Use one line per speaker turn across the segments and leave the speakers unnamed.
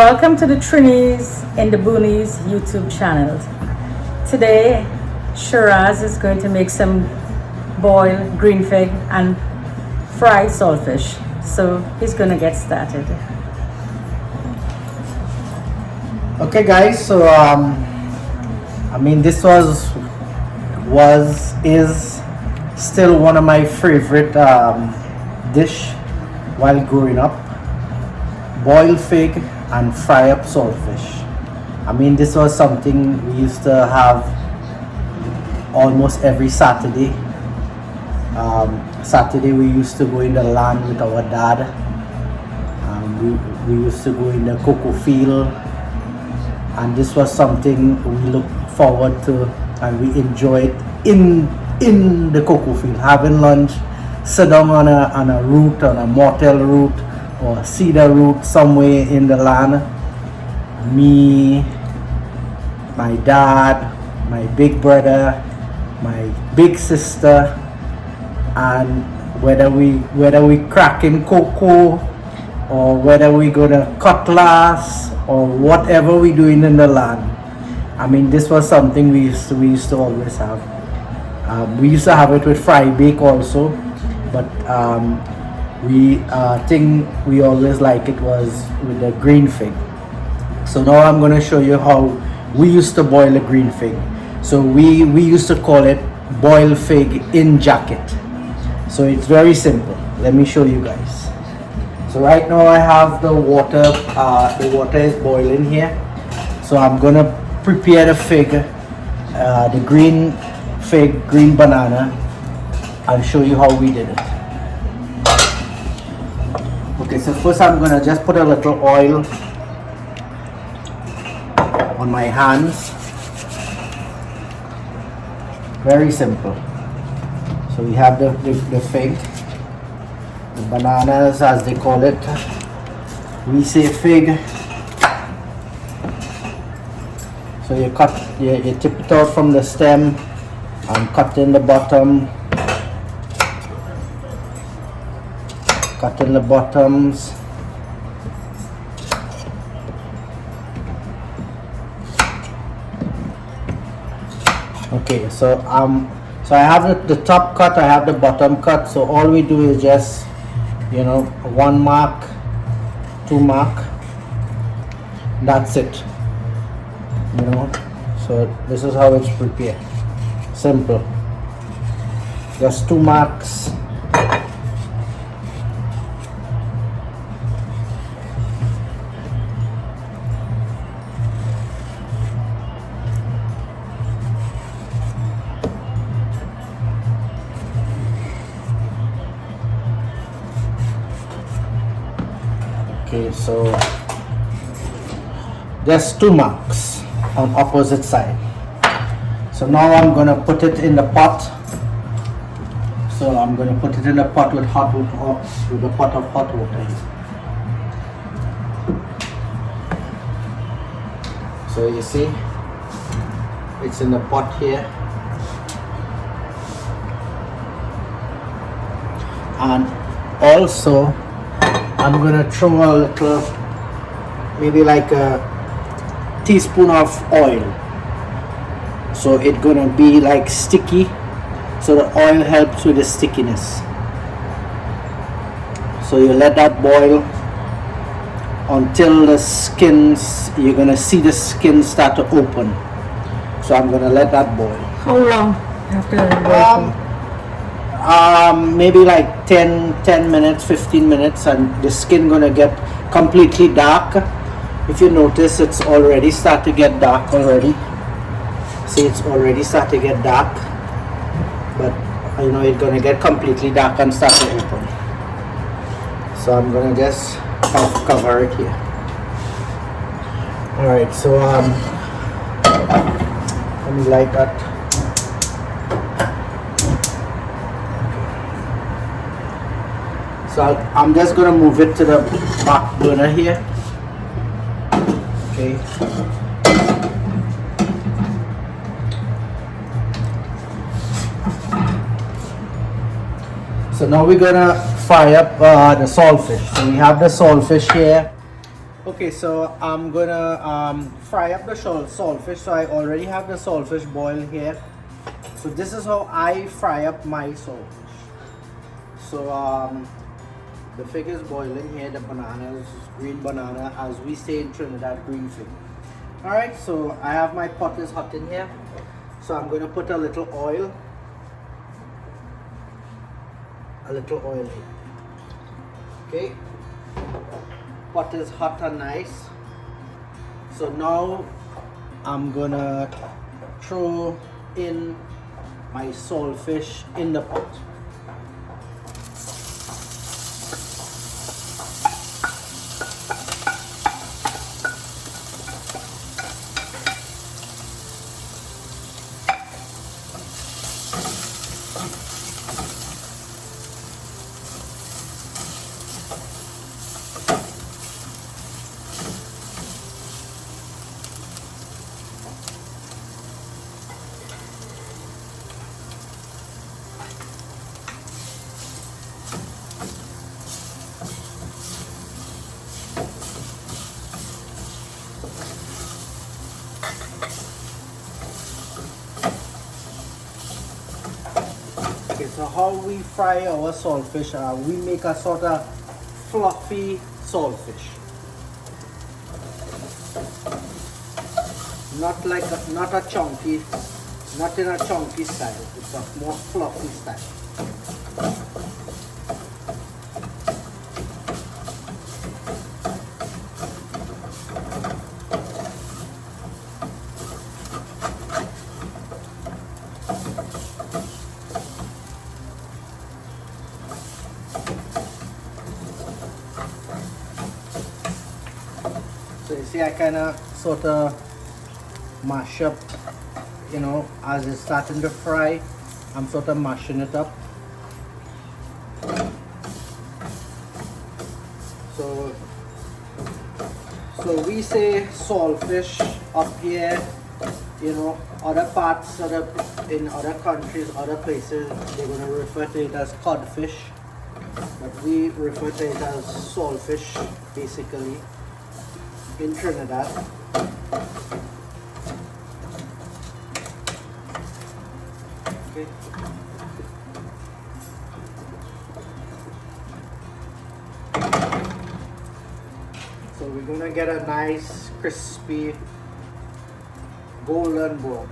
Welcome to the Trinis in the Boonies YouTube channel. Today, Sharaz is going to make some boiled green fig and fried saltfish. So he's going to get started.
Okay, guys. So this is still one of my favorite dish while growing up. Boiled fig and fry up saltfish. This was something we used to have almost every Saturday. Saturday we used to go in the land with our dad. We used to go in the cocoa field, and this was something we looked forward to and we enjoyed in the cocoa field, having lunch, sit down on a root, on a myrtle root or cedar root somewhere in the land. Me, my dad, my big brother, my big sister, and whether we cracking cocoa or whether we gonna cutlass or whatever we doing in the land. This was something we used to always have. We used to have it with fry bake also, but thing we always like it was with the green fig. So now I'm going to show you how we used to boil a green fig. So we used to call it boiled fig in jacket. So it's very simple. Let me show you guys. So right now I have the water. The water is boiling here. So I'm going to prepare the fig, the green fig, green banana. I'll show you how we did it. Okay, so first I'm gonna just put a little oil on my hands. Very simple. So we have the fig, the bananas as they call it. We say fig. So you tip it out from the stem and cut in the bottom. Cut in the bottoms. Okay, so I have the top cut, I have the bottom cut. So all we do is just, one mark, two mark. That's it. So this is how it's prepared. Simple. Just two marks. Okay, so there's two marks on opposite side. So now I'm gonna put it in the pot. So I'm gonna put it in the pot with hot water, with a pot of hot water. So you see, it's in the pot here, and also I'm gonna throw a little, maybe like a teaspoon of oil. So it's gonna be like sticky. So the oil helps with the stickiness. So you let that boil until the skins, you're gonna see the skin start to open. So I'm gonna let that boil.
How long after boiling?
Maybe like 10 minutes, 15 minutes, and the skin gonna get completely dark. If you notice, it's already start to get dark already. See, it's already start to get dark, but it's gonna get completely dark and start to open. So I'm gonna just cover it here. All right, so let me light that. So I'm just gonna move it to the back burner here. Okay. So now we're gonna fry up the saltfish. So we have the saltfish here. Okay, so I'm gonna fry up the saltfish. So I already have the saltfish boiled here. So this is how I fry up my saltfish. So the fig is boiling here. The bananas, green banana, as we say in Trinidad, green fig. All right, so I have my pot is hot in here. So I'm gonna put a little oil. Here. Okay. Pot is hot and nice. So now I'm gonna throw in my saltfish in the pot. Okay, so how we fry our saltfish, we make a sort of fluffy saltfish. Not a chunky, not in a chunky style. It's a more fluffy style. So you see, I kind of sort of mash up, you know, as it's starting to fry, I'm sort of mashing it up. So we say saltfish up here, you know, other parts, in other countries, other places, they're going to refer to it as codfish, but we refer to it as saltfish, basically, in Trinidad. Okay. So we're gonna get a nice crispy golden brown.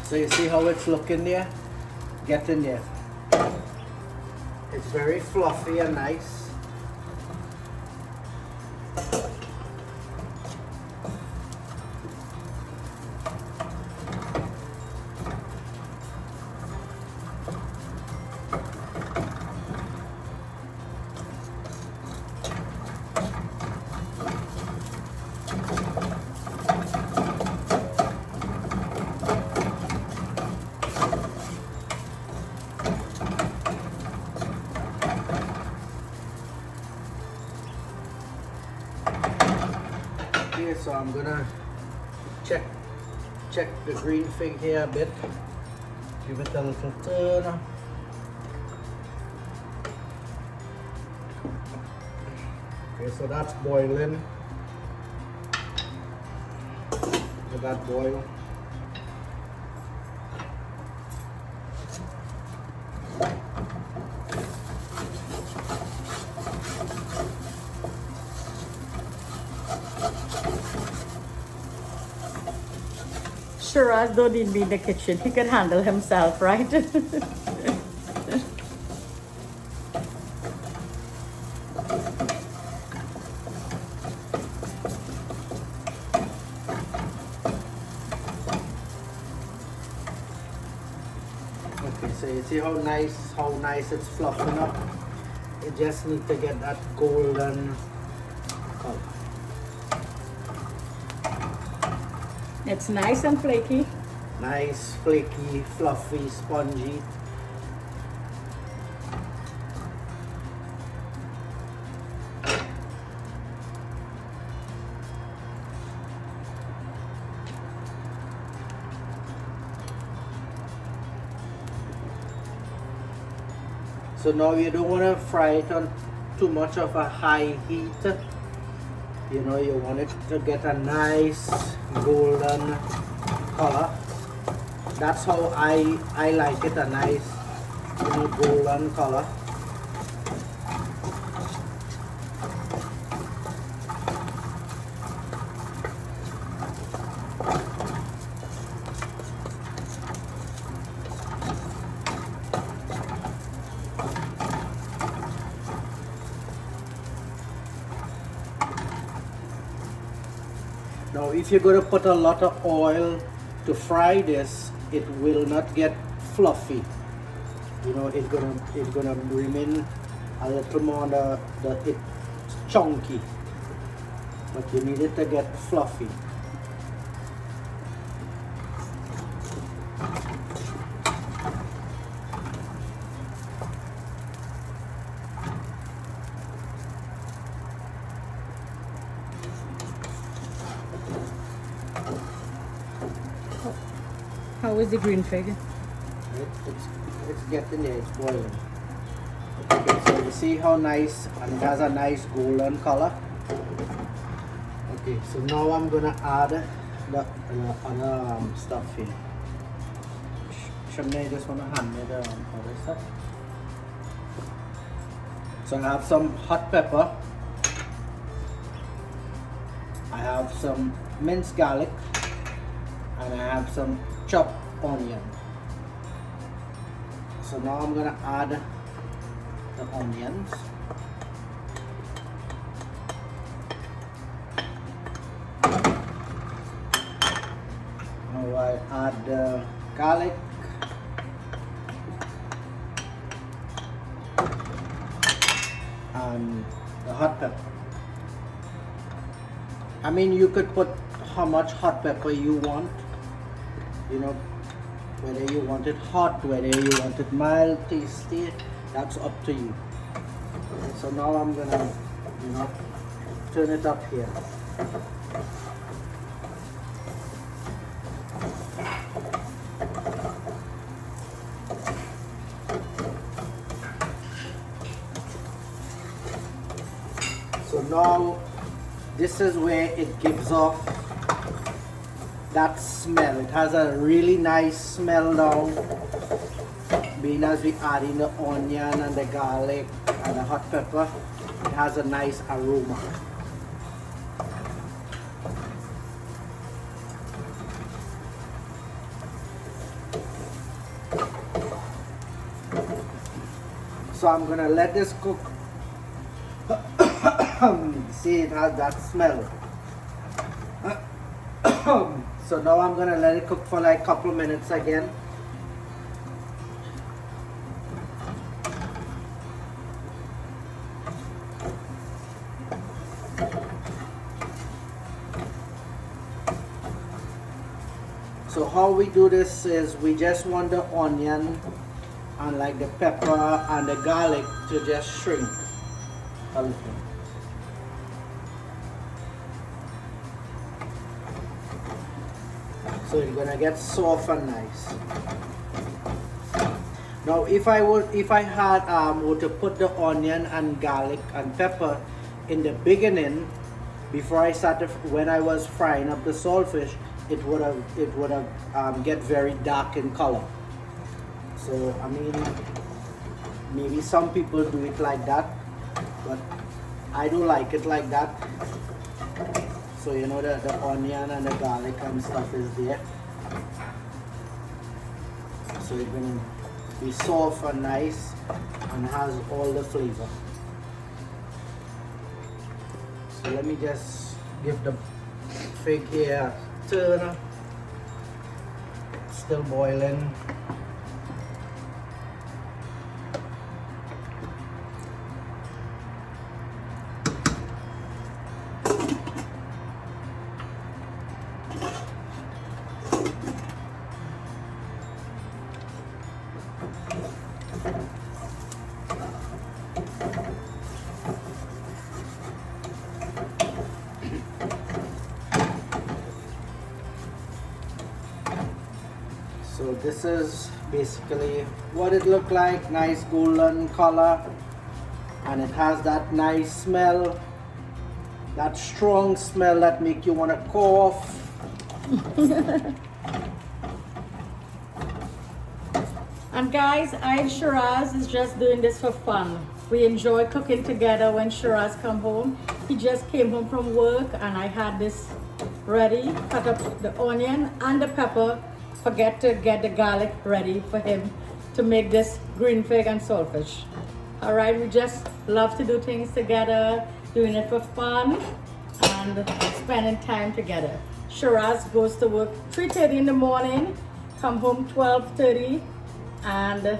So you see how it's looking there? Get in there. It's very fluffy and nice. So I'm gonna check the green fig here a bit, give it a little turn. Okay, so that's boiling. Let that boil.
Sharaz don't need me in the kitchen. He can handle himself, right?
So you see how nice it's fluffing up. You just need to get that golden color.
It's nice and flaky.
Nice, flaky, fluffy, spongy. So now you don't want to fry it on too much of a high heat. You know, you want it to get a nice golden color. That's how I like it, a nice, you know, golden color. Now if you're going to put a lot of oil to fry this, it will not get fluffy. You know, it's gonna remain a little more it's chunky, but you need it to get fluffy.
How is the green fig?
It's getting there, it's boiling. Okay, so you see how nice, and it has a nice golden color. Okay, so now I'm gonna add the other stuff here. Shamne, just wanna hand me the other stuff. So I have some hot pepper. I have some minced garlic, and I have some chopped onion. So now I'm gonna add the onions. Now I add the garlic. And the hot pepper. I mean, you could put how much hot pepper you want. You know, whether you want it hot, whether you want it mild, tasty, that's up to you. So now I'm gonna, you know, turn it up here. So now this is where it gives off that smell. It has a really nice smell now, being as we add in the onion and the garlic and the hot pepper. It has a nice aroma. So I'm gonna let this cook. See, it has that smell. So now I'm gonna let it cook for like a couple minutes again. So how we do this is we just want the onion and like the pepper and the garlic to just shrink a little. So it's gonna get soft and nice. Now if I had were to put the onion and garlic and pepper in the beginning, before I started, when I was frying up the saltfish, it would have get very dark in color. So I mean, maybe some people do it like that, but I do like it like that. So you know the onion and the garlic and stuff is there. So it's gonna be soft and nice and has all the flavor. So let me just give the fig here a turn. It's still boiling. So this is basically what it looked like. Nice golden color, and it has that nice smell, that strong smell that make you want to cough.
And guys, I and Sharaz is just doing this for fun. We enjoy cooking together when Sharaz come home. He just came home from work and I had this ready. Cut up the onion and the pepper. Forget to get the garlic ready for him to make this green fig and saltfish. All right, we just love to do things together, doing it for fun and spending time together. Sharaz goes to work 3:30 in the morning, come home 12:30, and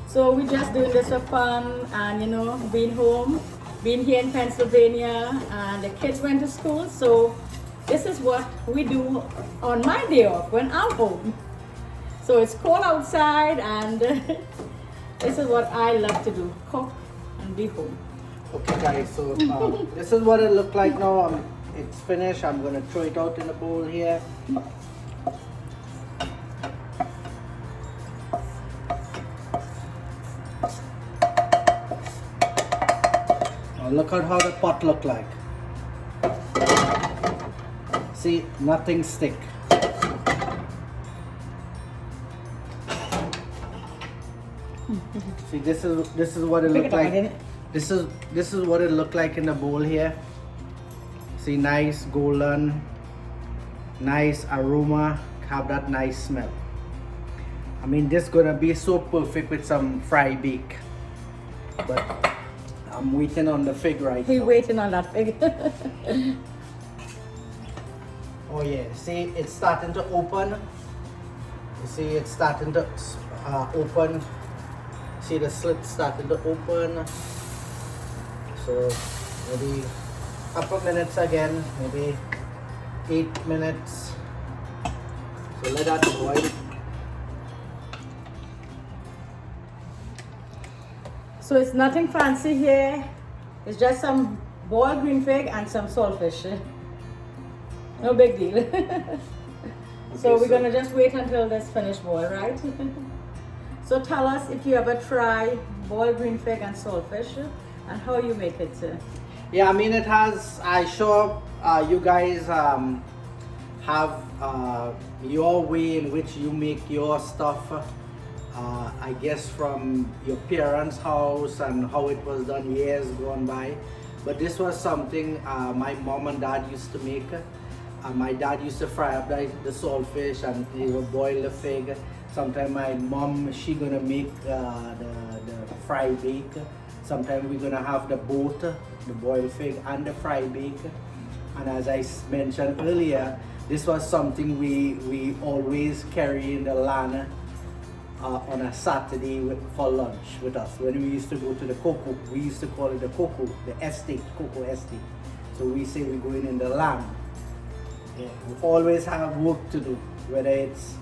so we're just doing this for fun and being home, being here in Pennsylvania, and the kids went to school, so this is what we do on my day off when I'm home. So it's cold outside and this is what I love to do, cook and be home.
Okay guys, so this is what it looked like now. It's finished. I'm gonna throw it out in a bowl here. Now look at how the pot look like. See, nothing stick. See, this is what it looked like. This is what it looked like in the bowl here. See, nice golden, nice aroma, have that nice smell. I mean, this gonna be so perfect with some fry bake. But I'm waiting on the fig right now.
He's waiting on that fig.
Oh yeah, see, it's starting to open. You see, it's starting to open. See the slit starting to open. So maybe a couple minutes again, maybe 8 minutes. So let that boil.
So it's nothing fancy here. It's just some boiled green fig and some saltfish. No big deal. So we're gonna just wait until this finished boil, right? So tell us if you ever try boiled green fig and saltfish and how you make it.
Yeah, I mean it has. I sure you guys have your way in which you make your stuff. I guess from your parents' house and how it was done years gone by. But this was something my mom and dad used to make. My dad used to fry up the saltfish and he would boil the fig. Sometimes my mom, she gonna make the fry bake. Sometimes we're gonna have the both, the boiled fig and the fry bake. And as I mentioned earlier, this was something we always carry in the land on a Saturday for lunch with us. When we used to go to the cocoa, we used to call it the cocoa, the estate, cocoa estate. So we say we're going in the land. Yeah, we always have work to do, whether it's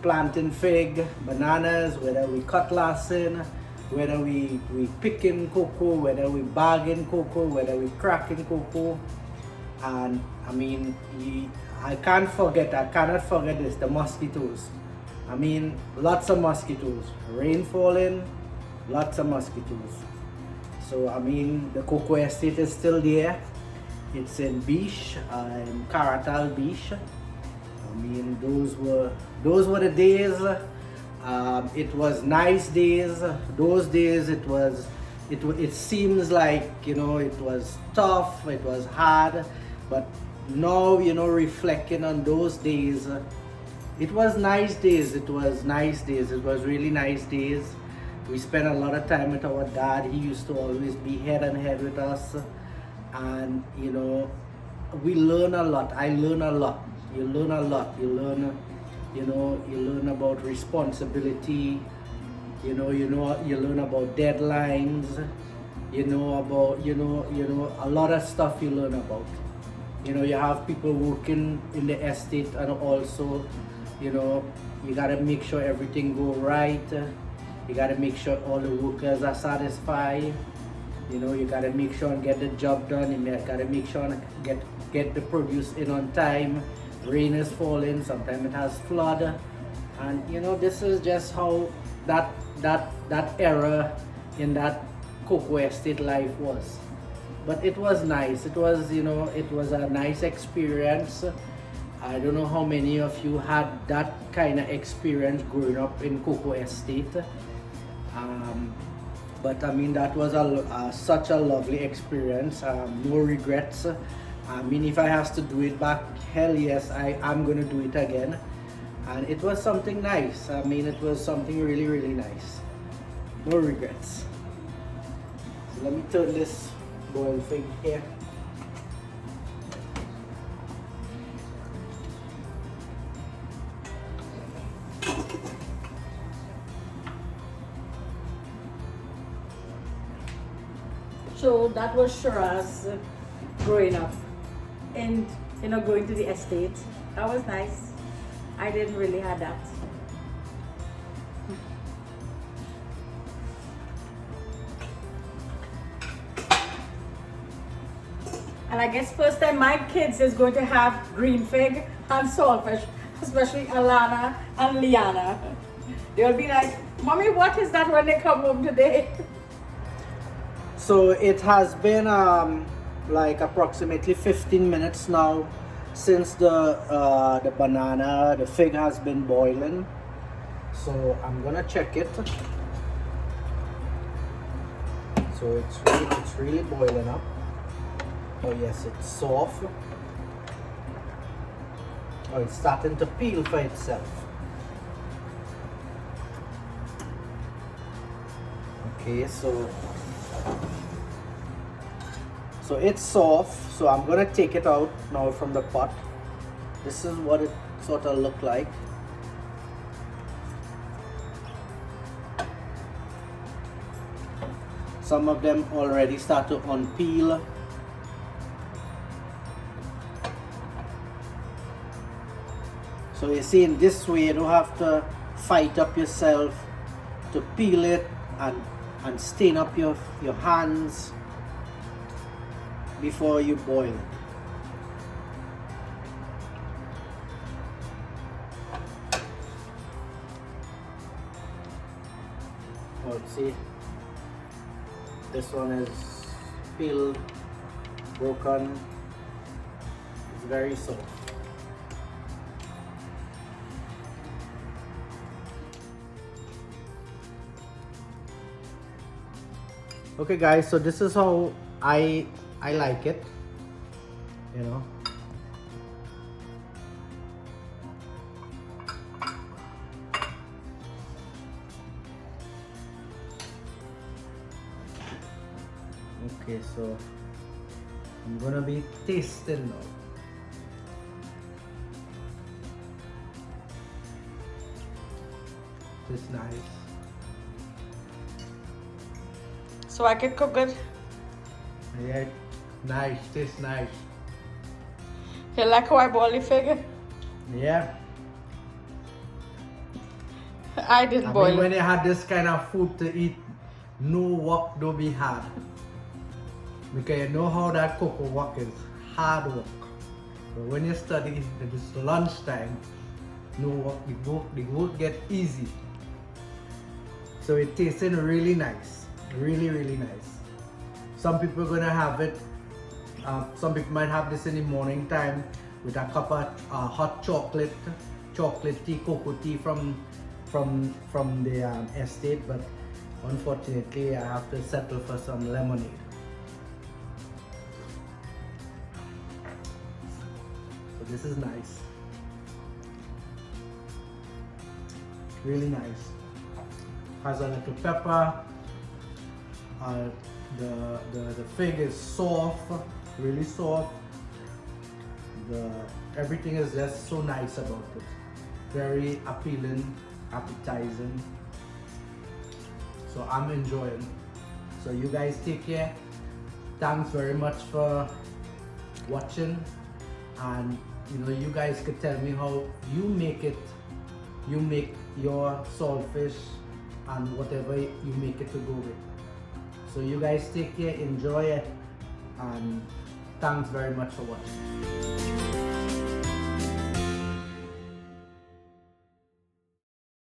planting fig, bananas, whether we cutlassing, whether we picking cocoa, whether we bagging cocoa, whether we cracking cocoa. And I mean, I cannot forget this, the mosquitoes. I mean, lots of mosquitoes. Rain falling, lots of mosquitoes. So I mean, the cocoa estate is still there. It's in Beach, in Caratal Beach. I mean, those were the days. It was nice days. Those days, it seems like it was tough. It was hard, but now reflecting on those days, it was nice days. It was nice days. It was really nice days. We spent a lot of time with our dad. He used to always be head and head with us. And we learn a lot. I learn a lot. You learn a lot. You learn about responsibility. You learn about deadlines. About a lot of stuff you learn about. You have people working in the estate, and also you gotta make sure everything go right. You gotta make sure all the workers are satisfied. You gotta make sure and get the job done. You gotta make sure and get the produce in on time. Rain is falling, sometimes it has flood, And you know, this is just how that era in that cocoa estate life was. But it was nice. It was, you know, it was a nice experience. I don't know how many of you had that kind of experience growing up in cocoa estate. But I mean, that was such a lovely experience. No regrets. I mean, if I have to do it back, hell yes, I'm gonna do it again. And it was something nice. I mean, it was something really, really nice. No regrets. So let me turn this boiled fig here.
So that was Sharaz growing up and, you know, going to the estate. That was nice. I didn't really have that. And I guess first time my kids is going to have green fig and saltfish, especially Alana and Liana. They'll be like, Mommy, what is that when they come home today?
So it has been like approximately 15 minutes now since the fig has been boiling. So I'm gonna check it. So it's really boiling up. Oh yes, it's soft. Oh, it's starting to peel for itself. Okay, so it's soft, so I'm gonna take it out now from the pot. This is what it sort of look like. Some of them already start to unpeel. So you see, in this way you don't have to fight up yourself to peel it and stain up your hands before you boil it. Oh, see, this one is peeled, broken. It's very soft. Okay guys, so this is how I like it, you know. Okay, so I'm gonna be tasting now. It's nice.
So I can cook it.
Yeah, nice, tastes nice.
You like how I boil the fig?
Yeah.
I didn't boil
mean, when
it.
you had this kind of food to eat, no work don't be hard. Because you know how that cocoa work is hard work. But when you study, it's lunchtime, no work, the work get easy. So it tasting really nice, really, really nice. Some people are gonna have it. Some people might have this in the morning time with a cup of hot chocolate tea, cocoa tea from the estate. But unfortunately, I have to settle for some lemonade. So this is nice, really nice. Has a little pepper. The fig is soft, really soft. Everything is just so nice about it. Very appealing, appetizing. So I'm enjoying. So you guys take care. Thanks very much for watching. And you know, you guys could tell me how you make it. You make your saltfish and whatever you make it to go with. So you guys take care, enjoy it, and thanks very much for watching.